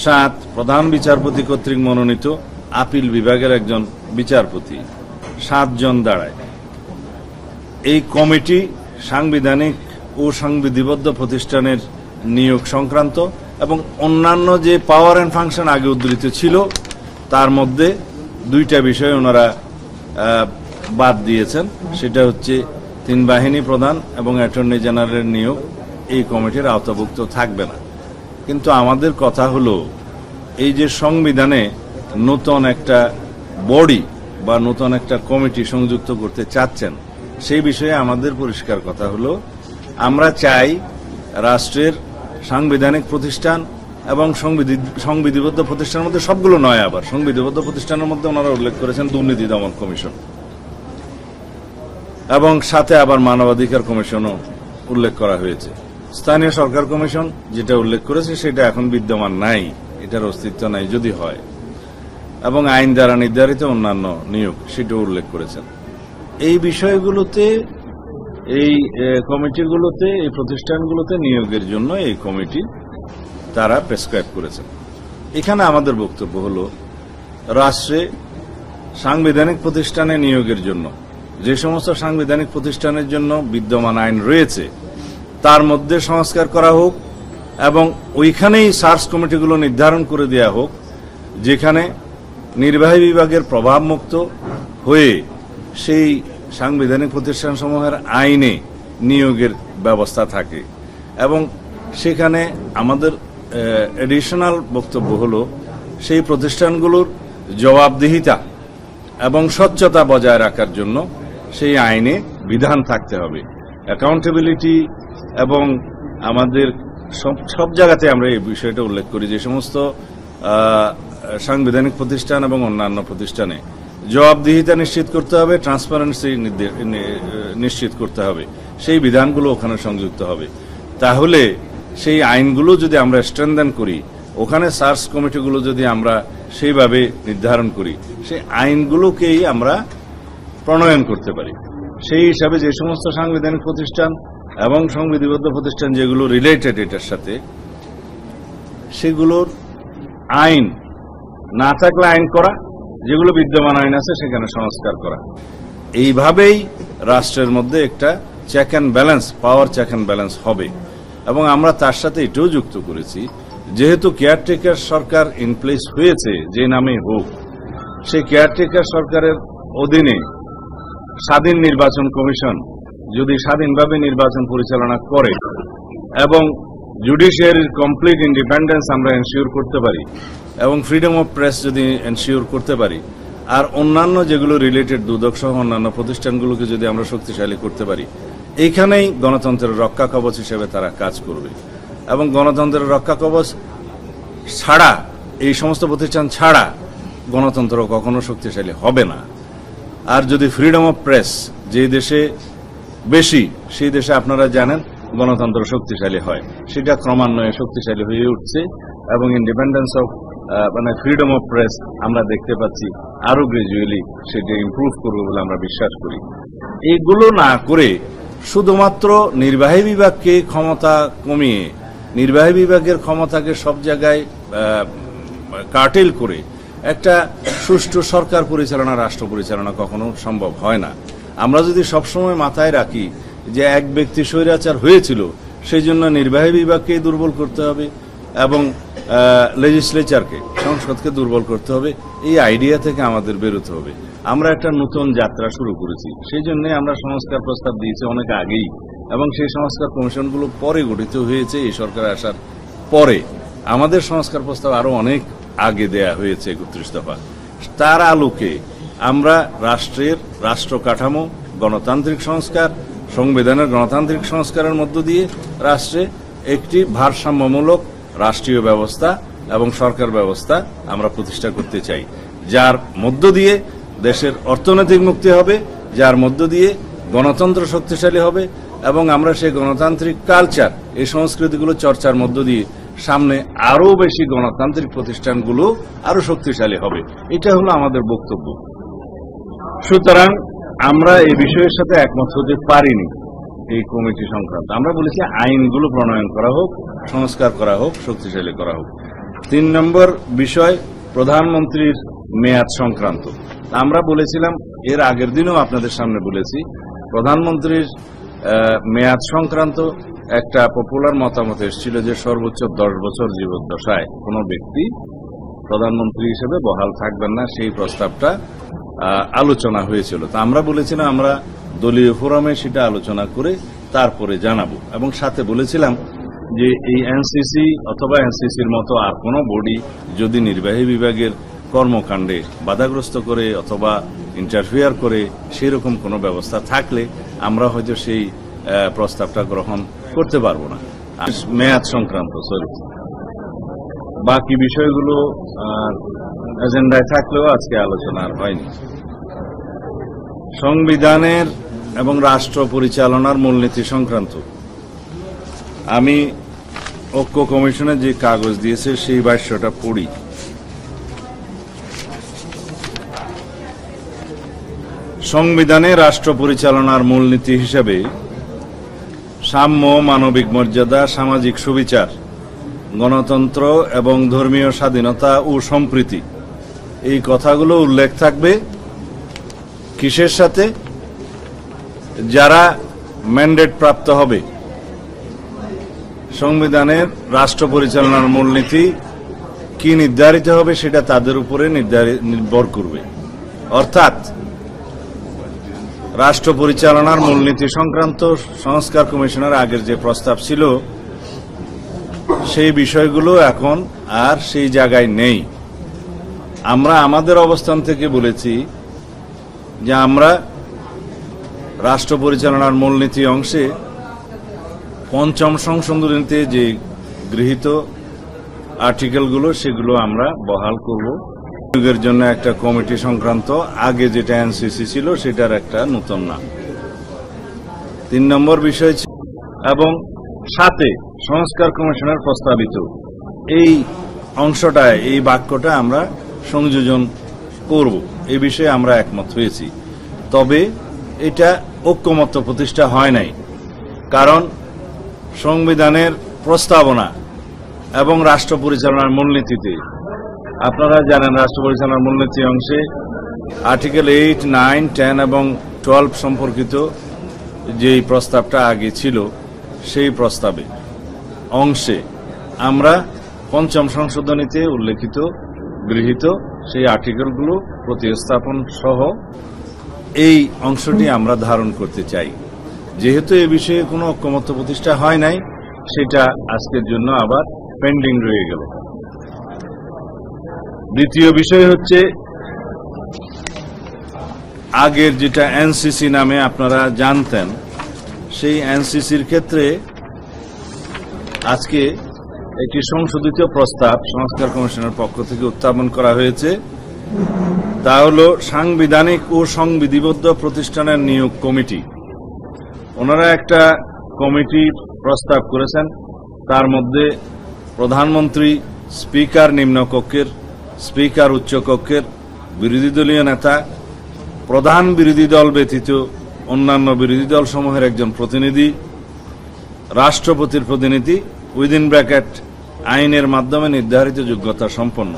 7 প্রধান বিচারপতি কর্তৃক মনোনীত আপিল বিভাগের একজন বিচারপতি 7 জন দাঁড়ায়। এই কমিটি সাংবিধানিক ও সংবিধিবদ্ধ প্রতিষ্ঠানের নিয়োগ সংক্রান্ত এবং অন্যান্য যে পাওয়ার অ্যান্ড ফাংশন আগে উদ্ধৃত ছিল তার মধ্যে 2টা বিষয় ওনারা বাদ দিয়েছেন। সেটা হচ্ছে 3 বাহিনী প্রধান এবং অ্যাটর্নি জেনারেলের নিয়োগ এই কমিটির আওতাভুক্ত থাকবে না। কিন্তু আমাদের কথা হলো এই যে সংবিধানে নতুন একটা বডি বা নতুন একটা কমিটি সংযুক্ত করতে চাচ্ছেন সেই বিষয়ে আমাদের পরিষ্কার কথা হলো আমরা চাই রাষ্ট্রের সাংবিধানিক প্রতিষ্ঠান এবং সংবিধিবদ্ধ প্রতিষ্ঠানের মধ্যে সবগুলো নয়, আবার সংবিধিবদ্ধ প্রতিষ্ঠানের মধ্যে ওনারা উল্লেখ করেছেন দুর্নীতি দমন কমিশন এবং সাথে আবার মানবাধিকার কমিশনও উল্লেখ করা হয়েছে। স্থানীয় সরকার কমিশন যেটা উল্লেখ করেছে সেটা এখন বিদ্যমান নাই, এটার অস্তিত্ব নাই যদি হয়, এবং আইন দ্বারা নির্ধারিত অন্যান্য নিয়োগ সেটাও উল্লেখ করেছেন। এই বিষয়গুলোতে এই কমিটিগুলোতে এই প্রতিষ্ঠানগুলোতে নিয়োগের জন্য এই কমিটি তারা প্রেসক্রাইব করেছেন। এখানে আমাদের বক্তব্য হল রাষ্ট্রে সাংবিধানিক প্রতিষ্ঠানে নিয়োগের জন্য যে সমস্ত সাংবিধানিক প্রতিষ্ঠানের জন্য বিদ্যমান আইন রয়েছে তার মধ্যে সংস্কার করা হোক এবং ওইখানেই সার্চ কমিটিগুলো নির্ধারণ করে দেয়া হোক যেখানে নির্বাহী বিভাগের প্রভাবমুক্ত হয়ে সেই সাংবিধানিক প্রতিষ্ঠানসমূহের আইনে নিয়োগের ব্যবস্থা থাকে। এবং সেখানে আমাদের এডিশনাল বক্তব্য হল সেই প্রতিষ্ঠানগুলোর জবাবদিহিতা এবং স্বচ্ছতা বজায় রাখার জন্য সেই আইনে বিধান থাকতে হবে। অ্যাকাউন্টেবিলিটি এবং আমাদের সব জায়গাতে আমরা এই বিষয়টা উল্লেখ করি যে সমস্ত সাংবিধানিক প্রতিষ্ঠান এবং অন্যান্য প্রতিষ্ঠানে জবাবদিহিতা নিশ্চিত করতে হবে, ট্রান্সপারেন্সি নিশ্চিত করতে হবে, সেই বিধানগুলো ওখানে সংযুক্ত হবে। তাহলে সেই আইনগুলো যদি আমরা স্ট্রেনদেন করি, ওখানে সার্চ কমিটিগুলো যদি আমরা সেইভাবে নির্ধারণ করি, সেই আইনগুলোকেই আমরা প্রণয়ন করতে পারি। সেই হিসাবে যে সমস্ত সাংবিধানিক প্রতিষ্ঠান এবং সংবিধিবদ্ধ প্রতিষ্ঠান যেগুলো রিলেটেড এটার সাথে, সেগুলোর আইন না থাকলে আইন করা, যেগুলো বিদ্যমান আইন আছে সেখানে সংস্কার করা। এইভাবেই রাষ্ট্রের মধ্যে একটা check and balance, power check and balance হবে। এবং আমরা তার সাথে এটাও যুক্ত করেছি যেহেতু কেয়ারটেকার সরকার ইন প্লেস হয়েছে যে নামে হোক, সেই কেয়ারটেকার সরকারের অধীনে স্বাধীন নির্বাচন কমিশন যদি স্বাধীনভাবে নির্বাচন পরিচালনা করে এবং জুডিশিয়ারির কমপ্লিট ইন্ডিপেন্ডেন্স আমরা এনশিওর করতে পারি এবং ফ্রিডম অফ প্রেস যদি এনশিওর করতে পারি, আর অন্যান্য যেগুলো রিলেটেড দুদক সহ অন্যান্য প্রতিষ্ঠানগুলোকে যদি আমরা শক্তিশালী করতে পারি, এইখানেই গণতন্ত্রের রক্ষা কবচ হিসেবে তারা কাজ করবে। এবং গণতন্ত্রের রক্ষা কবচ ছাড়া, এই সমস্ত প্রতিষ্ঠান ছাড়া গণতন্ত্র কখনো শক্তিশালী হবে না। আর যদি ফ্রিডম অফ প্রেস যে দেশে বেশি, সেই দেশে আপনারা জানেন গণতন্ত্র শক্তিশালী হয়, সেটা ক্রমান্বয়ে শক্তিশালী হয়ে উঠছে এবং independence of freedom of press আমরা দেখতে পাচ্ছি আরো গ্রাজুয়ালি সেটা ইমপ্রুভ করবে বলে আমরা বিশ্বাস করি। এইগুলো না করে শুধুমাত্র নির্বাহী বিভাগকে ক্ষমতা কমিয়ে নির্বাহী বিভাগের ক্ষমতাকে সব জায়গায় কার্টেল করে একটা সুষ্ঠু সরকার পরিচালনা, রাষ্ট্র পরিচালনা কখনো সম্ভব হয় না। আমরা যদি সবসময় মাথায় রাখি যে এক ব্যক্তি স্বৈরাচার হয়েছিল, সেই জন্য নির্বাহী বিভাগকেই দুর্বল করতে হবে এবং লেজিসলেচারকে, সংসদকে দুর্বল করতে হবে, এই আইডিয়া থেকে আমাদের বেরোতে হবে। আমরা একটা নতুন যাত্রা শুরু করেছি, সেই জন্য আমরা সংস্কার প্রস্তাব দিয়েছি অনেক আগেই এবং সেই সংস্কার কমিশনগুলো পরে গঠিত হয়েছে এই সরকার আসার পরে। আমাদের সংস্কার প্রস্তাব আরো অনেক আগে দেয়া হয়েছে 31 দফা। তার আলোকে আমরা রাষ্ট্রের রাষ্ট্র কাঠামো, গণতান্ত্রিক সংস্কার, সংবিধানের গণতান্ত্রিক সংস্কারের মধ্য দিয়ে রাষ্ট্রে একটি ভারসাম্যমূলক রাষ্ট্রীয় ব্যবস্থা এবং সরকার ব্যবস্থা আমরা প্রতিষ্ঠা করতে চাই, যার মধ্য দিয়ে দেশের অর্থনৈতিক মুক্তি হবে, যার মধ্য দিয়ে গণতন্ত্র শক্তিশালী হবে এবং আমরা সেই গণতান্ত্রিক কালচার, এই সংস্কৃতিগুলো চর্চার মধ্য দিয়ে সামনে আরো বেশি গণতান্ত্রিক প্রতিষ্ঠানগুলো আরো শক্তিশালী হবে। এটা হলো আমাদের বক্তব্য। সুতরাং আমরা এই বিষয়ের সাথে একমত হতে পারিনি এই কমিটি সংক্রান্ত। আমরা বলেছি আইনগুলো প্রণয়ন করা হোক, সংস্কার করা হোক, শক্তিশালী করা হোক। 3 নম্বর বিষয় প্রধানমন্ত্রীর মেয়াদ সংক্রান্ত। আমরা বলেছিলাম, এর আগের দিনও আপনাদের সামনে বলেছি, প্রধানমন্ত্রীর মেয়াদ সংক্রান্ত একটা পপুলার মতামত এসেছিল যে সর্বোচ্চ 10 বছর জীবদ্দশায় কোনো ব্যক্তি প্রধানমন্ত্রী হিসেবে বহাল থাকবেন না, সেই প্রস্তাবটা আলোচনা হয়েছিল। তা আমরা বলেছিলাম আমরা দলীয় ফোরামে সেটা আলোচনা করে তারপরে জানাবো, এবং সাথে বলেছিলাম যে এই এনসিসি অথবা এনসিসির মতো আর কোনো বডি যদি নির্বাহী বিভাগের কর্মকাণ্ডে বাধাগ্রস্ত করে অথবা ইন্টারফিয়ার করে সেরকম কোনো ব্যবস্থা থাকলে আমরা হয়তো সেই প্রস্তাবটা গ্রহণ করতে পারবো না। মেয়াদ সংক্রান্ত বাকি বিষয়গুলো এজেন্ডায় থাকলেও আজকে আলোচনা আর হয়নি। সংবিধানের এবং রাষ্ট্র পরিচালনার মূলনীতি সংক্রান্ত আমি ঐক্য কমিশনে যে কাগজ দিয়েছে সেই ভাষ্যটা পড়ি। সংবিধানে রাষ্ট্র পরিচালনার মূলনীতি হিসেবে সাম্য, মানবিক মর্যাদা, সামাজিক সুবিচার, গণতন্ত্র এবং ধর্মীয় স্বাধীনতা ও সম্প্রীতি এই কথাগুলো উল্লেখ থাকবে। কিসের সাথে? যারা ম্যান্ডেট প্রাপ্ত হবে, সংবিধানের রাষ্ট্র পরিচালনার মূলনীতি কি নির্ধারিত হবে সেটা তাদের উপরে নির্ভর করবে। অর্থাৎ রাষ্ট্র পরিচালনার মূলনীতি সংক্রান্ত সংস্কার কমিশনের আগের যে প্রস্তাব ছিল সেই বিষয়গুলো এখন আর সেই জায়গায় নেই। আমরা আমাদের অবস্থান থেকে বলেছি যে আমরা রাষ্ট্র পরিচালনার মূলনীতি অংশে ৫ম সংশোধনীতে যে গৃহীত আর্টিকেলগুলো সেগুলো আমরা বহাল করব। নিয়োগের জন্য একটা কমিটি সংক্রান্ত আগে যেটা এনসিসি ছিল সেটার একটা নতুন নাম। 3 নম্বর বিষয় এবং সাথে সংস্কার কমিশনের প্রস্তাবিত এই অংশটায় এই বাক্যটা আমরা সংযোজন করব, এই বিষয়ে আমরা একমত হয়েছি। তবে এটা ঐক্যমত্য প্রতিষ্ঠা হয় নাই, কারণ সংবিধানের প্রস্তাবনা এবং রাষ্ট্র পরিচালনার মূলনীতিতে আপনারা জানেন রাষ্ট্র পরিচালনার মূলনীতি অংশে আর্টিকেল 8, 9, 10 এবং 12 সম্পর্কিত যেই প্রস্তাবটা আগে ছিল সেই প্রস্তাবে অংশে আমরা 5ম সংশোধনীতে উল্লেখিত গৃহীত সেই আর্টিকেলগুলো প্রতিস্থাপন সহ এই অংশটি আমরা ধারণ করতে চাই। যেহেতু এ বিষয়ে কোনো ঐক্যমত্য প্রতিষ্ঠা হয় নাই, সেটা আজকের জন্য আবার পেন্ডিং রয়ে গেল। দ্বিতীয় বিষয় হচ্ছে আগের যেটা এনসিসি নামে আপনারা জানতেন, সেই এনসিসির ক্ষেত্রে আজকে একটি সংশোধিত প্রস্তাব সংস্কার কমিশনের পক্ষ থেকে উত্থাপন করা হয়েছে। তা হল সাংবিধানিক ও সংবিধিবদ্ধ প্রতিষ্ঠানের নিয়োগ কমিটি। ওনারা একটা কমিটির প্রস্তাব করেছেন, তার মধ্যে প্রধানমন্ত্রী, স্পিকার নিম্নকক্ষের, স্পিকার উচ্চকক্ষের, বিরোধী দলীয় নেতা, প্রধান বিরোধী দল ব্যতীত অন্যান্য বিরোধী দল সমূহের একজন প্রতিনিধি, রাষ্ট্রপতির প্রতিনিধি উইদিন ব্র্যাকেট আইনের মাধ্যমে নির্ধারিত যোগ্যতা সম্পন্ন।